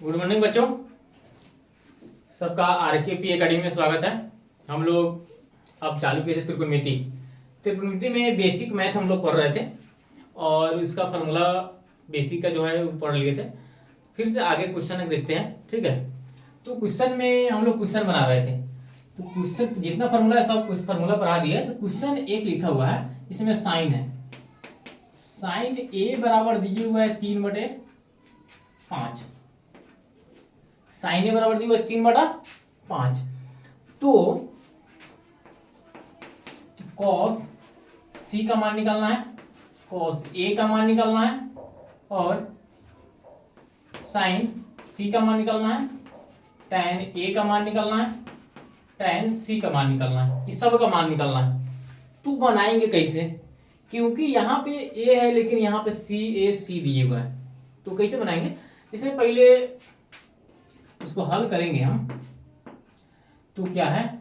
Good morning बच्चों, सबका आरकेपी academy में स्वागत है। हम लोग अब चालू किए थे त्रिकोणमिति। त्रिकोणमिति में बेसिक मैथ हम लोग पढ़ रहे थे और इसका फार्मूला बेसिक का जो है वो पढ़ लिए थे। फिर से आगे क्वेश्चन देखते हैं, ठीक है। तो क्वेश्चन में हम लोग क्वेश्चन बना रहे थे, तो क्वेश्चन जितना फार्मूला है सब कुछ फार्मूला पढ़ा दिया। तो क्वेश्चन एक लिखा हुआ है, इसमें साइन है, साइन ए बराबर दिए हुआ है 3/5। साइन ए बराबर दिया हुआ है 3/5। तो कॉस सी का मान निकालना है, कॉस ए का मान निकालना है और साइन सी का मान निकालना है, tan ए का मान निकालना है, tan सी का मान निकालना है, इस सब का मान निकालना है। तो बनाएंगे कैसे, क्योंकि यहाँ पे ए है लेकिन यहाँ पे सी ए सी दिए हुआ है, तो कैसे बनाएंगे। इसमें पहले इसको हल करेंगे हम। तो क्या है,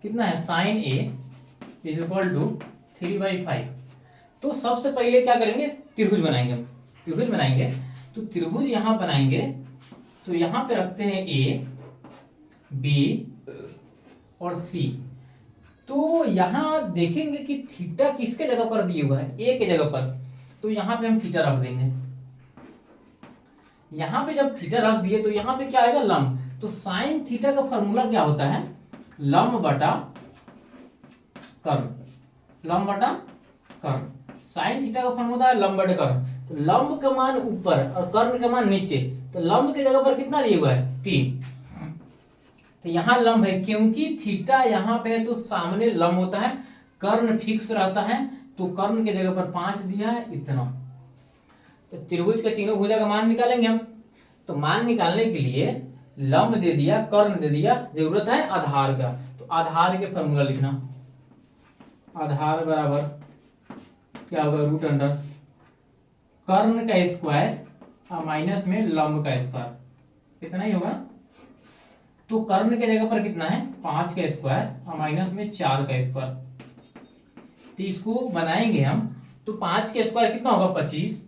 कितना है, sine a is equal to 3/5। तो सबसे पहले क्या करेंगे, त्रिभुज बनाएंगे हम। त्रिभुज बनाएंगे तो त्रिभुज यहां बनाएंगे, तो यहां पे रखते हैं ए बी और सी। तो यहां देखेंगे कि थीटा किसके जगह पर दिया हुआ है, ए के जगह पर, तो यहां पे हम थीटा रख देंगे। यहां पे जब थीटा रख दिए तो यहां पे क्या आएगा, लंब। तो साइन थीटा का फॉर्मूला क्या होता है, लंब बटा कर्ण, लंब बटा कर्ण। साइन थीटा का फॉर्मूला है लंब बटा कर्ण। तो लंब का मान ऊपर और कर्ण का मान नीचे, तो लंब के जगह पर कितना दिया हुआ है, 3। तो यहां लंब है, क्योंकि थीटा यहां पे है तो सामने लंब होता है, कर्ण फिक्स रहता है, तो कर्ण के जगह पर 5 दिया है, इतना। तो त्रिभुज के तीनों भुजा का मान निकालेंगे हम। तो मान निकालने के लिए लंब दे दिया, कर्ण दे दिया, जरूरत है आधार का। तो आधार के फॉर्मूला लिखना, आधार बराबर क्या होगा, रूट अंडर कर्ण का स्क्वायर और माइनस में लंब का स्क्वायर, इतना ही होगा। तो कर्ण के जगह पर कितना है, 5 का स्क्वायर और माइनस में 4 का स्क्वायर। तो इसको बनाएंगे हम, तो 5 के स्क्वायर कितना होगा, 25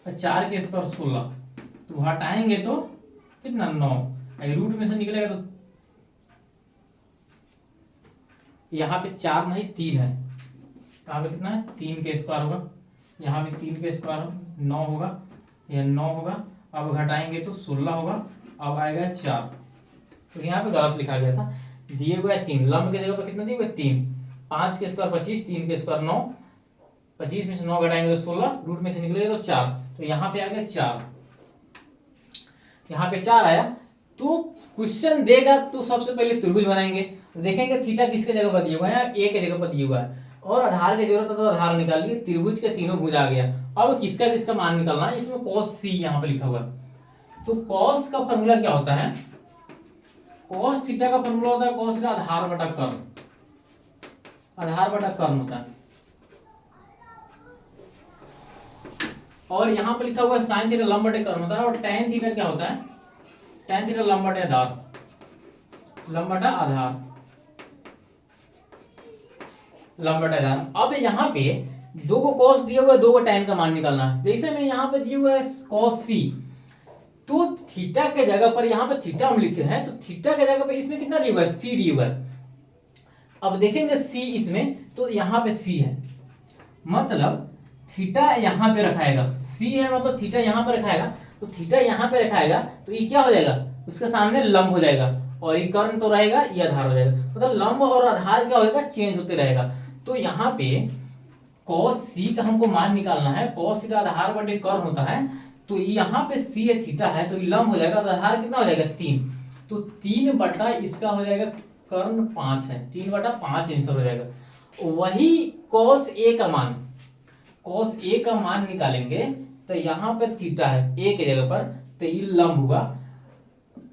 और 4 के स्क्वायर 16। तो हटाएंगे तो कितना, 9। रूट में से निकलेगा तो यहाँ पे 4 नहीं 3 है, यहाँ पे कितना है, 3 के स्क्वायर होगा, यहाँ भी 3 के स्क्वायर होगा, 9 होगा, यह 9 होगा। अब घटाएंगे तो 16 होगा, अब आएगा 4। तो यहाँ पे गलत लिखा गया था, दिए हुए 3, लंब के जगह पर कितना दिए हुए 3, 5 के स्क्वायर 25, 3 के स्क्वायर 9, 25 में से 9 घटाएंगे तो 16, रूट में से निकलेगा तो 4। तो यहाँ पे आ गया 4, यहाँ पे 4 आया। तो क्वेश्चन देगा तो सबसे पहले त्रिभुज बनाएंगे, तो देखेंगे थीटा किसके जगह पर दिया हुआ है, ए के जगह पर दिया हुआ है, और आधार की जरूरत है तो आधार निकाल लिए। त्रिभुज के तीनों भुज आ गया। अब किसका किसका मान निकालना है, इसमें कॉस सी यहाँ पे लिखा हुआ है। तो कॉस का फॉर्मूला क्या होता है, कॉस थीटा का फॉर्मूला होता है, कॉस थीटा आधार बटा कर्ण, आधार बटा कर्ण होता है। और यहाँ पे लिखा हुआ है साइन थीटा लंब बटे कर्ण होता है, और tan थीटा क्या होता है, tan थीटा लंब बटे आधार, लंब बटा आधार, लंब बटा आधार। अब यहाँ पे 2 को cos दिया हुआ है, 2 को tan का मान निकालना है। जैसे में यहाँ पे दिया हुआ है cos c, तो थीटा के जगह पर यहाँ पे थीटा हम लिखे हैं, तो थीटा के जगह पर इसमें कितना दिया हुआ है, c दिया हुआ है। अब देखेंगे c इसमें, तो यहाँ पे c है, मतलब थीटा यहाँ पे रखाएगा, c है मतलब थीटा यहाँ पे रखाएगा, तो थीटा यहाँ पे रखाएगा तो ये क्या हो जाएगा, उसके सामने लंब हो जाएगा, और ये कर्ण तो रहेगा, ये आधार हो जाएगा। मतलब लंब और आधार क्या होगा, चेंज होते रहेगा। तो यहाँ पे cos c का हमको मान निकालना है, cos थीटा आधार बटे कर्ण होता है, तो यहाँ पे c है, थीटा है, तो ये लंब हो जाएगा, तो आधार कितना हो जाएगा, 3। तो 3 बटा इसका हो जाएगा कर्ण 5 है, 3/5 आंसर हो जाएगा। वही cos a का मान, cos a का मान निकालेंगे, तो यहाँ पे थीटा है a के जगह पर, तो ये लंब हुआ,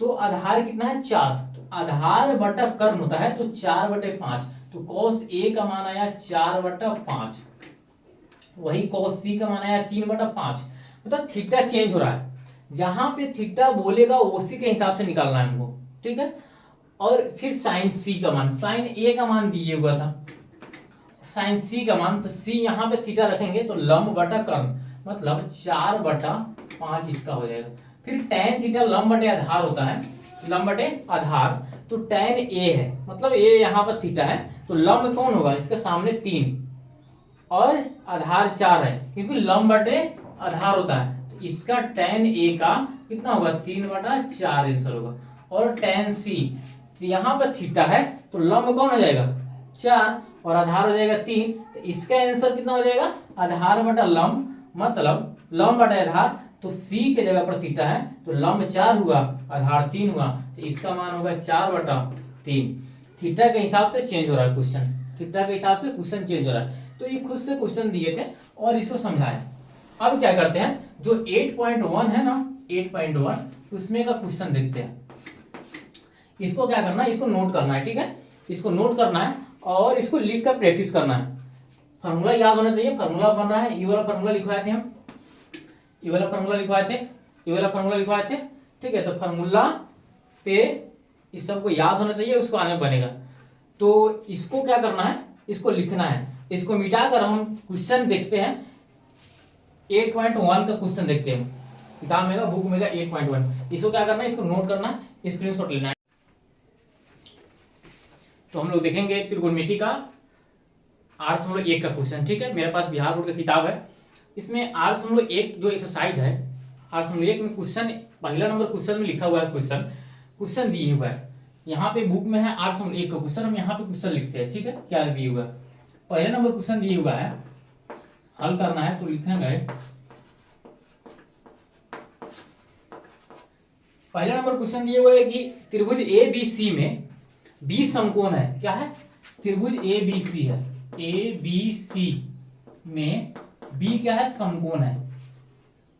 तो आधार कितना है, 4। तो आधार बटा कर्ण होता है, तो 4/5। तो cos a का मान आया 4/5, वही cos c का मान आया 3/5। मतलब थीटा चेंज हो रहा है, जहां पे थीटा बोलेगा उसी के हिसाब से निकालना है हमको, ठीक है। और फिर साइन सी का मान, साइन ए का मान दिए हुआ था, साइन सी का मान, तो सी यहाँ पे थीटा रखेंगे तो लंब बटा कर्ण, मतलब 4/5 इसका हो जाएगा। फिर tan थीटा लंब बटे आधार होता है, लंब बटे आधार, तो tan ए है, मतलब ए यहाँ पर थीटा है, तो लंब कौन होगा, इसके सामने 3 और आधार 4 है, क्योंकि लंब बटे आधार होता है, तो इसका tan ए का कितना होगा, 3/4 आंसर होगा। और tan सी, तो यहाँ पर थीटा है तो लंब कौन हो जाएगा, 4 और आधार हो जाएगा 3, तो इसका आंसर कितना हो जाएगा, आधार बटा लंब, मतलब लंब बटा आधार, तो सी के जगह पर थीटा है तो लंब 4 हुआ, आधार 3 हुआ, तो इसका मान होगा 4/3। थीटा के हिसाब से चेंज हो रहा है क्वेश्चन, थीटा के हिसाब से क्वेश्चन चेंज हो रहा है। तो ये खुद से क्वेश्चन दिए थे और इसको समझाएं। अब क्या करते हैं, जो 8.1 है ना, 8.1 उसमें का क्वेश्चन देखते हैं। इसको क्या करना है, इसको नोट करना है, ठीक है, इसको नोट करना है और इसको लिख कर प्रैक्टिस करना है। फार्मूला याद होना चाहिए, फार्मूला बन रहा है, ये वाला फार्मूला लिखवाए थे हम, ये वाला फार्मूला लिखवाए थे, ये वाला फार्मूला लिखवाए थे, ठीक है। तो फार्मूला पे इस सबको याद होना चाहिए, उसको आगे बनेगा। तो इसको क्या करना है, इसको लिखना है, इसको मिटाकर हम क्वेश्चन देखते हैं। 8.1 का क्वेश्चन देखते हैं, किताब में बुक में 8.1। इसको क्या करना है, इसको नोट करना है, स्क्रीनशॉट लेना है। तो हम लोग देखेंगे त्रिकोणमिति का 8.1 का क्वेश्चन, ठीक है। मेरे पास बिहार बोर्ड की किताब है, इसमें 8.1 जो एक्सरसाइज है, 8.1 में क्वेश्चन, पहला नंबर क्वेश्चन में लिखा हुआ है, क्वेश्चन दिए हुआ है। यहाँ पे बुक में है 8.1 का क्वेश्चन, हम यहाँ पे क्वेश्चन लिखते हैं, ठीक है। क्या दिए हुआ है, पहला नंबर क्वेश्चन दिए हुआ है, हल करना है तो लिखेंगे। पहला नंबर क्वेश्चन दिए हुआ है कि त्रिभुज ए बी सी में बी समकोण है, क्या है, त्रिभुज ए बी सी है, ए बी सी में बी क्या है, समकोण है,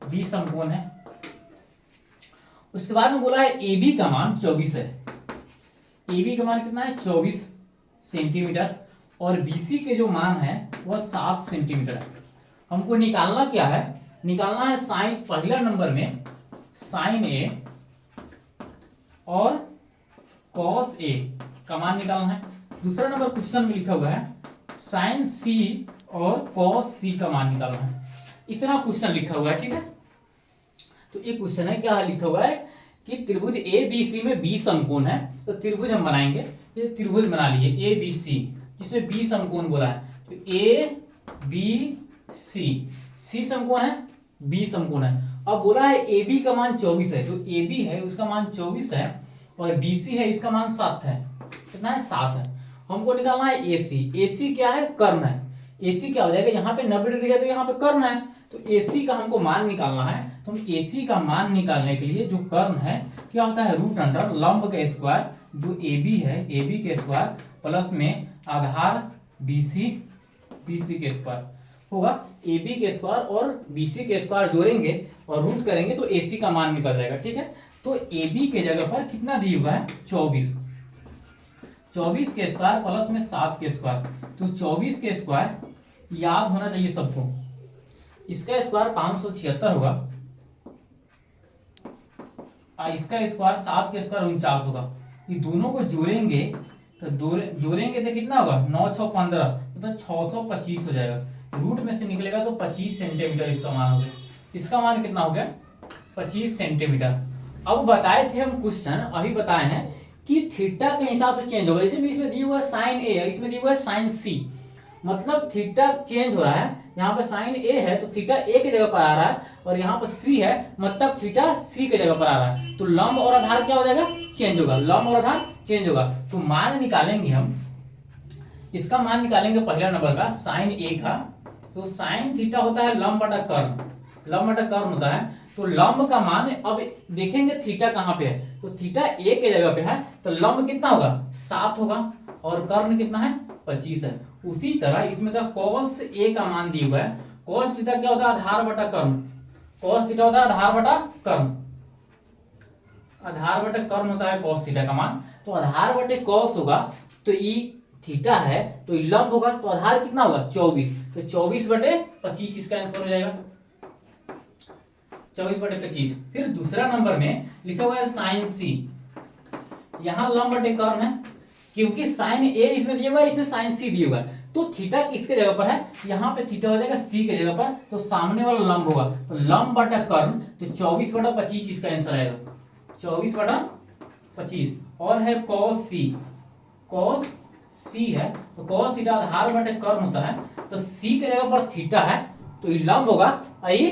बी समकोण है। उसके बाद में बोला है ए बी का मान 24 है, ए बी का मान कितना है, 24 सेंटीमीटर, और बी सी के जो मान है वह 7 सेंटीमीटर है। हमको निकालना क्या है, निकालना है साइन, पहला नंबर में साइन ए और कॉस ए का मान निकालना है। दूसरा नंबर क्वेश्चन में लिखा हुआ है साइन सी और कॉस सी का मान निकालना है। इतना क्वेश्चन लिखा हुआ है, ठीक है। तो एक क्वेश्चन है, क्या लिखा हुआ है कि त्रिभुज ए बी सी में बी समकोण है, तो त्रिभुज हम बनाएंगे, ये त्रिभुज बना लिए ए बी सी, जिसमें बी समकोण बोला है, तो ए बी सी, सी समकोण है, बी समकोण है। अब बोला है ए बी का मान 24 है, जो ए बी है उसका मान 24 है, और बी सी है इसका मान 7 है, कितना है, 7 है। हमको निकालना है ए सी, ए सी क्या है, कर्ण है, ए सी क्या हो जाएगा, यहाँ पे 90 डिग्री है तो यहाँ पे कर्ण है, तो ए सी का हमको मान निकालना है। तो हम ए सी का मान निकालने के लिए जो कर्ण है क्या होता है, रूट अंडर लंब के स्क्वायर, जो ए बी है, ए बी के स्क्वायर प्लस में आधार बी सी के स्क्वायर होगा, ए बी के स्क्वायर और बी सी के स्क्वायर जोड़ेंगे और रूट करेंगे तो ए सी का मान निकल जाएगा, ठीक है। तो ए बी के जगह पर कितना दिया हुआ है, 24, 24 के स्क्वायर प्लस में 7 के स्क्वायर, तो 24 के स्क्वायर याद होना चाहिए सबको, इसका स्क्वायर 576 होगा, इसका स्क्वायर 7 के स्क्वायर 49 होगा। ये दोनों को जोड़ेंगे तो जोड़ेंगे तो कितना होगा, 9 6 15, मतलब 625 हो जाएगा। रूट में से निकलेगा तो 25 सेंटीमीटर इसका मान हो गया, इसका मान कितना हो गया, 25 सेंटीमीटर। अब बताए थे हम क्वेश्चन, अभी बताए हैं कि थीटा के हिसाब से चेंज होगा। जैसे इसमें दिया हुआ है साइन ए है, इसमें दिया हुआ है साइन सी, मतलब थीटा चेंज हो रहा है। यहाँ पे साइन ए है तो थीटा ए के जगह पर आ रहा है, और यहाँ पर सी है मतलब थीटा सी के जगह पर आ रहा है। तो लंब और आधार क्या हो जाएगा, चेंज होगा, लंब और आधार चेंज होगा। तो मान निकालेंगे हम, इसका मान निकालेंगे पहला नंबर का साइन ए का, तो साइन थीटा होता है लंब बटा कर्ण, लंब बटा कर्ण होता है। तो लंब का मान, अब देखेंगे थीटा कहाँ पे है, तो थीटा ए के जगह पे है, तो लंब कितना होगा, 7 होगा, और कर्ण कितना है, 25 है। उसी तरह इसमें का कॉस ए का मान दिया हुआ है, कॉस थीटा क्या होता है, आधार बटा कर्ण, कॉस थीटा होता है आधार बटा कर्ण, आधार बटे कर्ण होता है कॉस थीटा का मान। तो आधार बटे कॉस होगा, तो ई थीटा है तो लंब होगा, तो आधार कितना होगा, 24, तो 24/25 इसका आंसर हो जाएगा, 24/25। फिर दूसरा नंबर में लिखा हुआ है साइन सी, यहाँ लंब बटे कर्ण है, क्योंकि साइन ए इसमें दिया हुआ है, इसमें साइन सी दिया हुआ है, तो थीटा किसके जगह पर है, यहाँ पे थीटा हो जाएगा सी के जगह पर, तो सामने वाला लंब होगा, तो लंब बटा कर्ण, तो 24/25 इसका आंसर आएगा, 24/25। और है cos सी, cos सी है, तो cos थीटा आधार बटे कर्ण होता है, तो सी के जगह पर थीटा है, तो ये लंब होगा और ये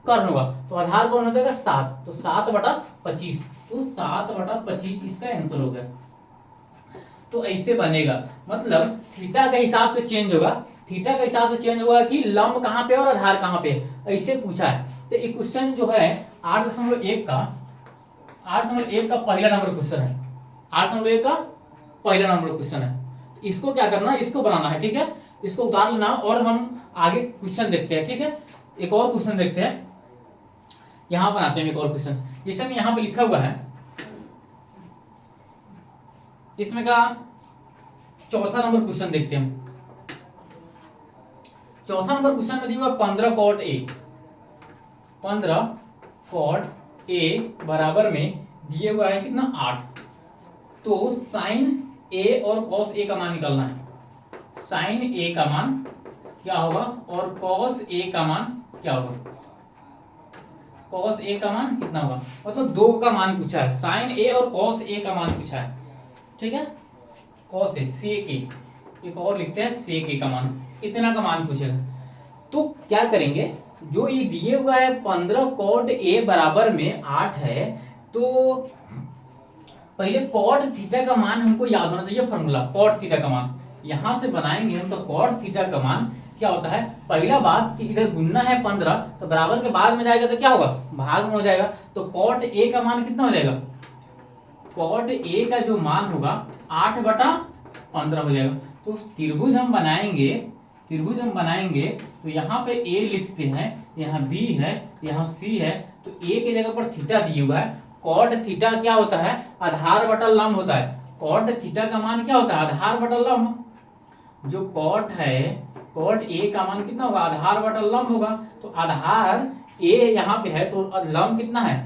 कर्ण होगा, तो आधार कौन हो जाएगा 7, तो 7/25, तो 7/25 इसका आंसर हो गया। तो ऐसे बनेगा, मतलब थीटा के हिसाब से चेंज होगा, थीटा के हिसाब से चेंज होगा कि लंब कहाँ पे और आधार कहाँ पे, ऐसे पूछा है। तो एक क्वेश्चन जो है 8.1 का, 8.1 का पहला नंबर क्वेश्चन है, 8.1 का पहला नंबर क्वेश्चन है। तो इसको क्या करना है, इसको बनाना है, ठीक है, इसको उतार लेना और हम आगे क्वेश्चन देखते हैं, ठीक है। एक और क्वेश्चन देखते हैं, यहां बनाते हैं एक और क्वेश्चन, जैसे में यहां पे लिखा हुआ है, इसमें का चौथा नंबर क्वेश्चन देखते हैं। चौथा नंबर क्वेश्चन में दिया हुआ 15 cot A, 15 cot A बराबर में दिए हुआ है कितना 8, तो साइन A और cos A का मान निकालना है, साइन A का मान क्या होगा और cos A का मान क्या होगा, cos A का मान कितना होगा, मतलब दो का मान पूछा है, साइन A और cos A का मान पूछा है, ठीक है, cos A sec A, एक और लिखते हैं sec A का मान, इतना का मान पूछेगा। तो क्या करेंगे, जो ये दिए हुआ है 15 cot A बराबर में 8 है, तो पहले cot थीटा का मान हमको याद होना चाहिए, फॉर्मूला cot थीटा का मान यहां से बनाएंगे हम, तो cot थीटा का मान क्या होता है, पहला बात कि इधर गुणना है 15, तो बराबर के बाद में जाएगा तो क्या होगा, भाग में हो जाएगा, तो cot A का मान कितना हो जाएगा, cot A का जो मान होगा 8/15 हो जाएगा। तो त्रिभुज हम बनाएंगे, त्रिभुज हम बनाएंगे, तो यहाँ पे A लिखते हैं, यहाँ B है, यहाँ C है, तो A के जगह पर थीटा दिया हुआ है, cot थीटा क्या होता है, आधार बटा लंब होता है, cot थीटा का मान क्या होता है, आधार बटा लंब, जो cot है, cot A का मान कितना होगा, आधार बटा लंब होगा, तो आधार A यहाँ पे है, तो लंब कितना है,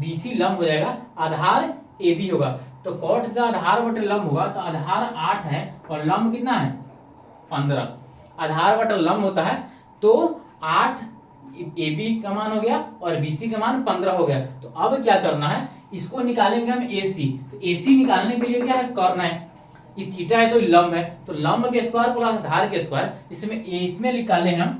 BC लंब हो जाएगा, आधार AB होगा, तो cot का आधार बटे लंब होगा, तो आधार 8 है और लंब कितना है 15, आधार बटा लंब होता है, तो 8 AB का मान हो गया और BC का मान 15 हो गया। तो अब क्या करना है, इसको निकालेंगे हम AC, तो AC निकालने के लिए क्या है, कर्ण है, ये थीटा है तो लंब है, तो लंब के स्क्वायर प्लस आधार के स्क्वायर, इसमें निकाले हम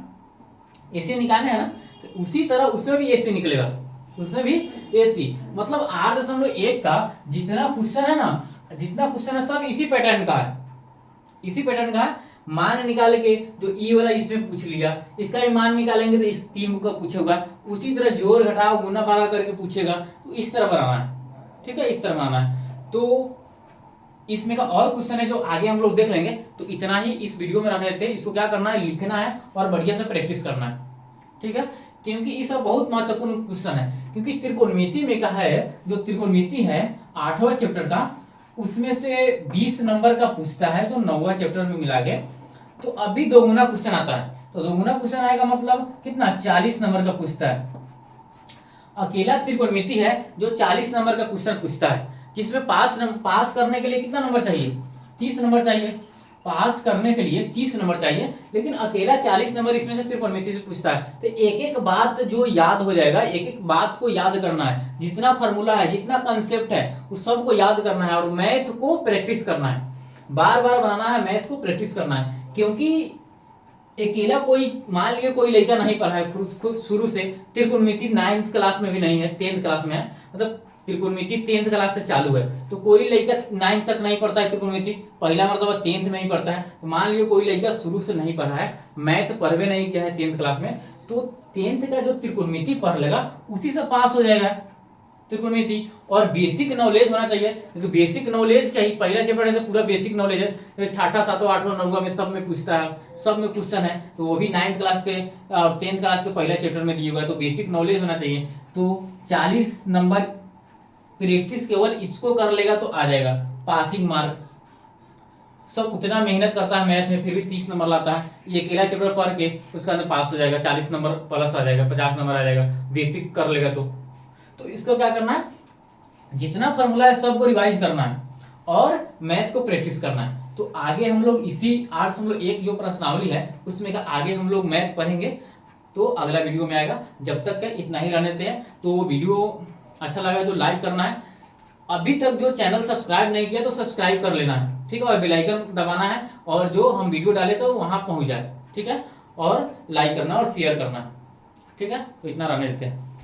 AC निकाले हैं ना, तो उसी तरह उसमें भी AC निकलेगा, उसमें भी AC, मतलब 8.1 का जितना क्वेश्चन है ना, जितना क्वेश्चन है सब इसी पैटर्न का है, इसी पैटर्न का है। मान निकाल के जो ई वाला इसमें पूछ लिया, इसका भी मान निकालेंगे तो इस 3 का पूछेगा, उसी तरह जोड़ घटाव गुना भागा करके पूछेगा, तो इस तरह बनाना है, ठीक है, इस तरह बनाना है। तो इसमें का और क्वेश्चन है जो आगे हम लोग देख लेंगे, तो इतना ही इस वीडियो में रहने देते हैं, इसको क्या करना है, लिखना है और बढ़िया से प्रैक्टिस करना है, ठीक है, क्योंकि ये सब बहुत महत्वपूर्ण क्वेश्चन है, क्योंकि त्रिकोणमिति में का है, जो त्रिकोणमिति है 8वां चैप्टर का, उसमें से 20 नंबर का पूछता है, जो 9वां चैप्टर में मिला के, तो अभी दोगुना क्वेश्चन आता है, तो दोगुना क्वेश्चन आएगा मतलब कितना 40 नंबर का पूछता है। अकेला त्रिकोणमिति है जो 40 नंबर का क्वेश्चन पूछता है, जिसमें पास करने के लिए कितना नंबर चाहिए, 30 नंबर चाहिए, पास करने के लिए 30 नंबर चाहिए, लेकिन अकेला 40 नंबर इसमें से त्रिकोणमिति से पूछता है। तो एक एक बात जो याद हो जाएगा, एक एक बात को याद करना है, जितना फार्मूला है, जितना कंसेप्ट है, उस सब को याद करना है और मैथ को प्रैक्टिस करना है, बार बार बनाना है, मैथ को प्रैक्टिस करना है। क्योंकि अकेला कोई, मान लिया कोई लड़का नहीं पढ़ा है खुद शुरू से, त्रिकोणमिति 9th क्लास में भी नहीं है, 10th क्लास में है, मतलब त्रिकोणमिति 10th क्लास से चालू है, तो कोई लड़का 9th तक नहीं पढ़ता है त्रिकोणमिति, पहला मतलब 10th में ही पढ़ता है। तो मान लिया कोई लड़का शुरू से नहीं पढ़ा है, मैथ पढ़वे नहीं किया है 10th क्लास में, तो 10th का जो त्रिकोणमिति पढ़ लेगा उसी से पास हो जाएगा त्रिकोणमिति। और बेसिक नॉलेज होना चाहिए, क्योंकि बेसिक नॉलेज का ही पहला चैप्टर है, तो पूरा बेसिक नॉलेज है, 6ठा 7वां 8वां 9वां में सब में पूछता है, सब में क्वेश्चन है, तो वो भी 9th क्लास के और 10th क्लास के पहला चैप्टर में दिया हुआ है, तो बेसिक नॉलेज होना चाहिए। तो 40 नंबर प्रैक्टिस केवल इसको कर लेगा तो आ जाएगा पासिंग मार्क। सब उतना मेहनत करता है मैथ में, फिर भी 30 नंबर लाता है, ये अकेला चैप्टर पढ़ के उसका अंदर पास हो जाएगा, 40 नंबर प्लस आ जाएगा, 50 नंबर आ जाएगा, बेसिक कर लेगा। तो इसको क्या करना है, जितना फॉर्मूला है सबको रिवाइज करना है और मैथ को प्रैक्टिस करना है। तो आगे हम लोग इसी आर्ट्स हम लोग एक जो प्रश्नावली है उसमें का आगे हम लोग मैथ पढ़ेंगे, तो अगला वीडियो में आएगा। जब तक का इतना ही रहने देते हैं। तो वीडियो अच्छा लगा तो लाइक करना है, अभी तक जो चैनल सब्सक्राइब नहीं किया तो सब्सक्राइब कर लेना है, ठीक है, और बेल आइकन दबाना है, और जो हम वीडियो डाले तो वहां पहुंच जाए, ठीक है, और लाइक करना और शेयर करना, ठीक है। तो इतना रहने देते हैं।